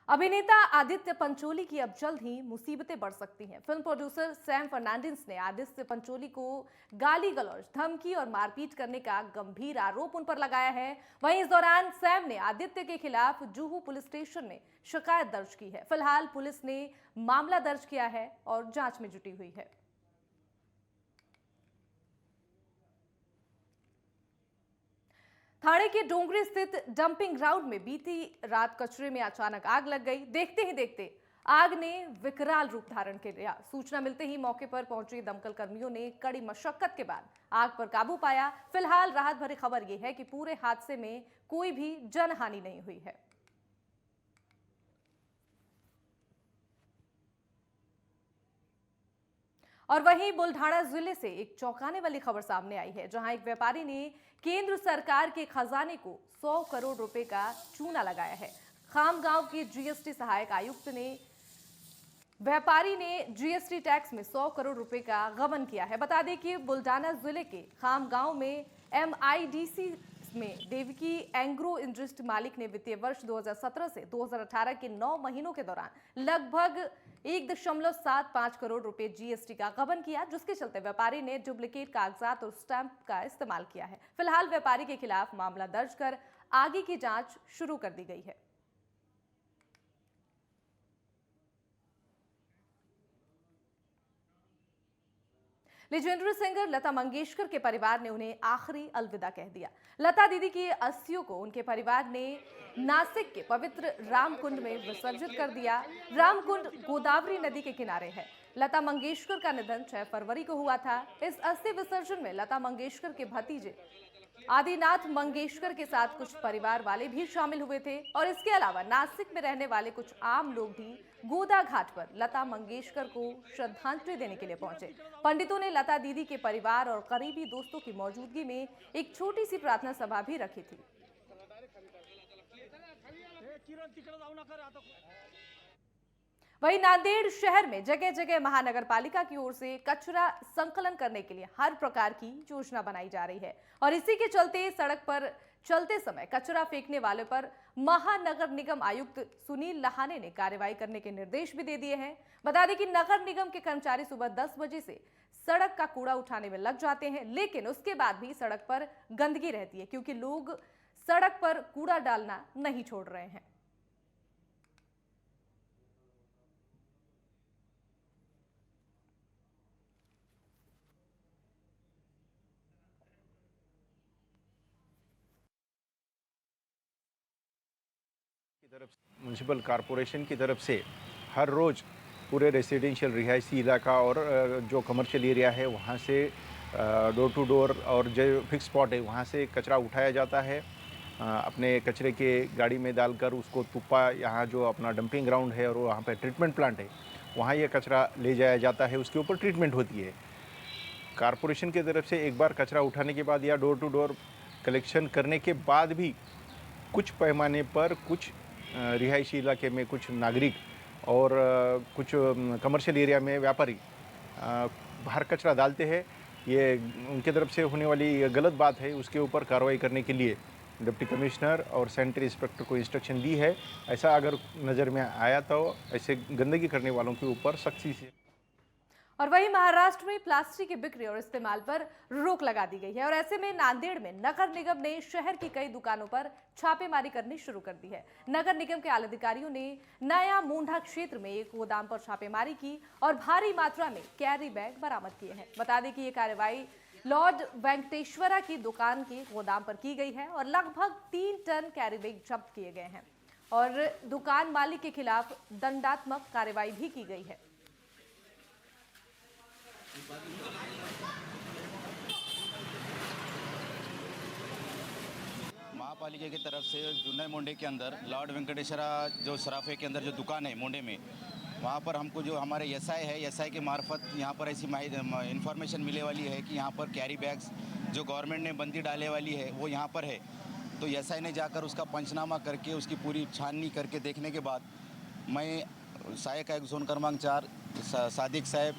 अभिनेता आदित्य पंचोली की अब जल्द ही मुसीबतें बढ़ सकती हैं। फिल्म प्रोड्यूसर सैम फर्नांडिस ने आदित्य पंचोली को गाली गलौज, धमकी और मारपीट करने का गंभीर आरोप उन पर लगाया है। वहीं इस दौरान सैम ने आदित्य के खिलाफ जुहू पुलिस स्टेशन में शिकायत दर्ज की है। फिलहाल पुलिस ने मामला दर्ज किया है और जांच में जुटी हुई है। थाने के डोंगरी स्थित डंपिंग ग्राउंड में बीती रात कचरे में अचानक आग लग गई। देखते ही देखते आग ने विकराल रूप धारण कर लिया। सूचना मिलते ही मौके पर पहुंचे दमकल कर्मियों ने कड़ी मशक्कत के बाद आग पर काबू पाया। फिलहाल राहत भरी खबर यह है कि पूरे हादसे में कोई भी जनहानि नहीं हुई है। और वहीं बुल्ढाना जिले से एक चौंकाने वाली खबर सामने आई है, जहां एक व्यापारी ने केंद्र सरकार के खजाने को 100 करोड़ रुपए का चूना लगाया है। खामगांव के जीएसटी सहायक आयुक्त ने व्यापारी ने जीएसटी टैक्स में 100 करोड़ रुपए का गबन किया है। बता दें कि बुल्ढाना जिले के खामगांव में एमआईडीसी में देवकी एंग्रो इंडस्ट्री मालिक ने वित्तीय वर्ष 2017 से 2018 के 9 महीनों के दौरान लगभग 1.75 करोड़ रुपए जीएसटी का गबन किया, जिसके चलते व्यापारी ने डुप्लीकेट कागजात और स्टैंप का इस्तेमाल किया है। फिलहाल व्यापारी के खिलाफ मामला दर्ज कर आगे की जांच शुरू कर दी गई है। लेजेंडरी सिंगर लता मंगेशकर के परिवार ने उन्हें आखिरी अलविदा कह दिया। लता दीदी की अस्थियों को उनके परिवार ने नासिक के पवित्र रामकुंड में विसर्जित कर दिया। रामकुंड गोदावरी नदी के किनारे है। लता मंगेशकर का निधन 6 फरवरी को हुआ था। इस अस्थि विसर्जन में लता मंगेशकर के भतीजे आदिनाथ मंगेशकर के साथ कुछ परिवार वाले भी शामिल हुए थे और इसके अलावा नासिक में रहने वाले कुछ आम लोग भी गोदा घाट पर लता मंगेशकर को श्रद्धांजलि देने के लिए पहुंचे। पंडितों ने लता दीदी के परिवार और करीबी दोस्तों की मौजूदगी में एक छोटी सी प्रार्थना सभा भी रखी थी। वहीं नांदेड़ शहर में जगह जगह महानगर पालिका की ओर से कचरा संकलन करने के लिए हर प्रकार की योजना बनाई जा रही है और इसी के चलते सड़क पर चलते समय कचरा फेंकने वाले पर महानगर निगम आयुक्त सुनील लहाने ने कार्रवाई करने के निर्देश भी दे दिए हैं। बता दें कि नगर निगम के कर्मचारी सुबह 10 बजे से सड़क का कूड़ा उठाने में लग जाते हैं, लेकिन उसके बाद भी सड़क पर गंदगी रहती है क्योंकि लोग सड़क पर कूड़ा डालना नहीं छोड़ रहे हैं। म्युनिसिपल कॉरपोरेशन की तरफ से हर रोज़ पूरे रेसिडेंशियल रिहायशी इलाका और जो कमर्शियल एरिया है वहाँ से डोर टू डोर और जो फिक्स स्पॉट है वहाँ से कचरा उठाया जाता है। अपने कचरे के गाड़ी में डालकर उसको तुप्पा, यहाँ जो अपना डंपिंग ग्राउंड है और वहाँ पे ट्रीटमेंट प्लांट है, वहाँ ये कचरा ले जाया जाता है, उसके ऊपर ट्रीटमेंट होती है। कॉरपोरेशन की तरफ से एक बार कचरा उठाने के बाद या डोर टू डोर कलेक्शन करने के बाद भी कुछ पैमाने पर कुछ रिहायशी इलाके में कुछ नागरिक और कुछ कमर्शियल एरिया में व्यापारी बाहर कचरा डालते हैं। ये उनके तरफ से होने वाली गलत बात है। उसके ऊपर कार्रवाई करने के लिए डिप्टी कमिश्नर और सैनिटरी इंस्पेक्टर को इंस्ट्रक्शन दी है। ऐसा अगर नज़र में आया तो ऐसे गंदगी करने वालों के ऊपर सख्ती से। और वहीं महाराष्ट्र में प्लास्टिक की बिक्री और इस्तेमाल पर रोक लगा दी गई है और ऐसे में नांदेड़ में नगर निगम ने शहर की कई दुकानों पर छापेमारी करनी शुरू कर दी है। नगर निगम के आला अधिकारियों ने नया मोंढा क्षेत्र में एक गोदाम पर छापेमारी की और भारी मात्रा में कैरी बैग बरामद किए हैं। बता दें कि ये कार्रवाई लॉर्ड वेंकटेश्वरा की दुकान के गोदाम पर की गई है और लगभग 3 टन कैरी बैग जब्त किए गए हैं और दुकान मालिक के खिलाफ दंडात्मक कार्रवाई भी की गई है। महापालिका की तरफ से जुन्नर मोंडे के अंदर लॉर्ड वेंकटेश्वरा जो सराफे के अंदर जो दुकान है मोंडे में, वहाँ पर हमको जो हमारे एसआई है, एसआई के मार्फत यहाँ पर ऐसी इन्फॉर्मेशन मिले वाली है कि यहाँ पर कैरी बैग्स जो गवर्नमेंट ने बंदी डाले वाली है वो यहाँ पर है। तो एसआई ने जाकर उसका पंचनामा करके उसकी पूरी छाननी करके देखने के बाद मैं सहायक आयुक्त जोन क्रमांक 4 सादिक साहब,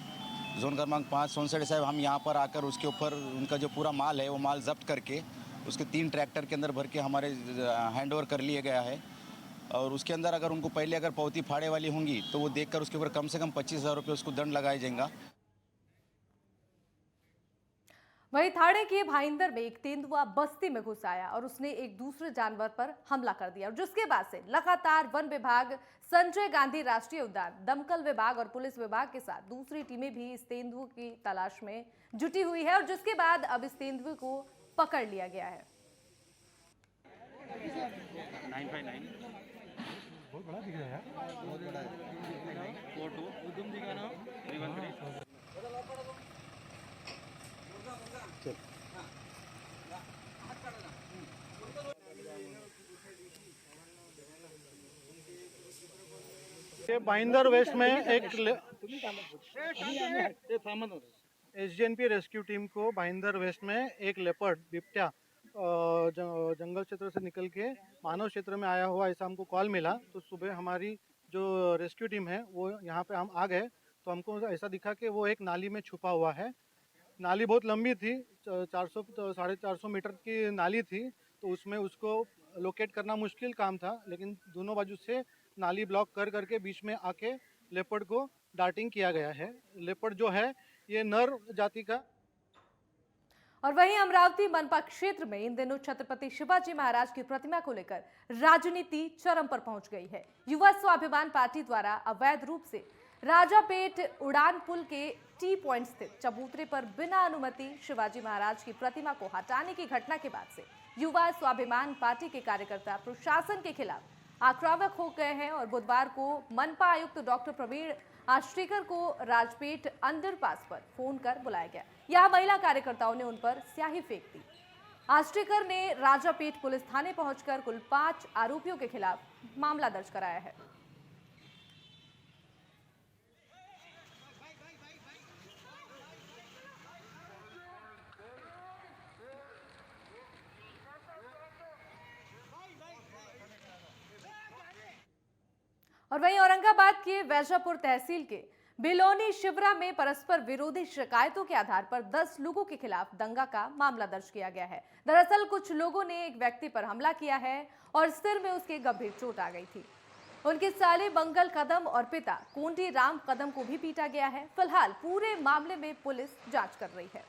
जोन क्रमांक 5 सोनसड़े साहब, हम यहाँ पर आकर उसके ऊपर उनका जो पूरा माल है वो माल जब्त करके उसके 3 ट्रैक्टर के अंदर भर के हमारे हैंड ओवर कर लिया गया है। और उसके अंदर अगर उनको पहले अगर पावती फाड़े वाली होंगी तो वो देखकर उसके ऊपर कम से कम 25,000 रुपये उसको दंड लगाया जाएगा। वहीं थाने के भाईंदर में एक तेंदुआ बस्ती में घुस आया और उसने एक दूसरे जानवर पर हमला कर दिया और जिसके बाद से लगातार वन विभाग, संजय गांधी राष्ट्रीय उद्यान, दमकल विभाग और पुलिस विभाग के साथ दूसरी टीमें भी इस तेंदुए की तलाश में जुटी हुई है और जिसके बाद अब इस तेंदुए को पकड़ लिया गया है। 959 बहुत बड़ा दिख रहा है यार, बहुत बड़ा है। 42 उधम दिखा ना 313। ये भाईंदर वेस्ट में एक एसडीएनपी रेस्क्यू टीम को भाईंदर वेस्ट में एक लेपर्ड बिबट्या जंगल क्षेत्र से निकल के मानव क्षेत्र में आया हुआ ऐसा हमको कॉल मिला। तो सुबह हमारी जो रेस्क्यू टीम है वो यहाँ पे हम आ गए तो हमको ऐसा दिखा कि वो एक नाली में छुपा हुआ है। नाली बहुत लंबी थी, 400 450 मीटर की नाली थी, तो उसमें उसको लोकेट करना मुश्किल काम था, लेकिन दोनों बाजू से नाली ब्लॉक कर करके बीच में आके लेपर्ड को डार्टिंग किया गया है। लेपर्ड जो है ये नर जाति का। और वहीं अमरावती मनपा क्षेत्र में इन दिनों छत्रपति शिवाजी महाराज की प्रतिमा को लेकर राजनीति चरम पर पहुंच गई है। युवा स्वाभिमान पार्टी द्वारा अवैध रूप से राजापेट उड़ान पुल के टी पॉइंट स्थित चबूतरे पर बिना अनुमति शिवाजी महाराज की प्रतिमा को हटाने की घटना के बाद से युवा स्वाभिमान पार्टी के कार्यकर्ता प्रशासन के खिलाफ आक्रामक हो गए हैं और बुधवार को मनपा आयुक्त डॉक्टर प्रवीण आश्रीकर को राजपेट अंडरपास पर फोन कर बुलाया गया। यहां महिला कार्यकर्ताओं ने उन पर स्याही फेंक दी। आश्रीकर ने राजापेट पुलिस थाने पहुंचकर कुल 5 आरोपियों के खिलाफ मामला दर्ज कराया है। और वहीं औरंगाबाद के वैजापुर तहसील के बिलोनी शिवरा में परस्पर विरोधी शिकायतों के आधार पर 10 लोगों के खिलाफ दंगा का मामला दर्ज किया गया है। दरअसल कुछ लोगों ने एक व्यक्ति पर हमला किया है और सिर में उसके गंभीर चोट आ गई थी। उनके साले मंगल कदम और पिता कोंडी राम कदम को भी पीटा गया है। फिलहाल पूरे मामले में पुलिस जांच कर रही है।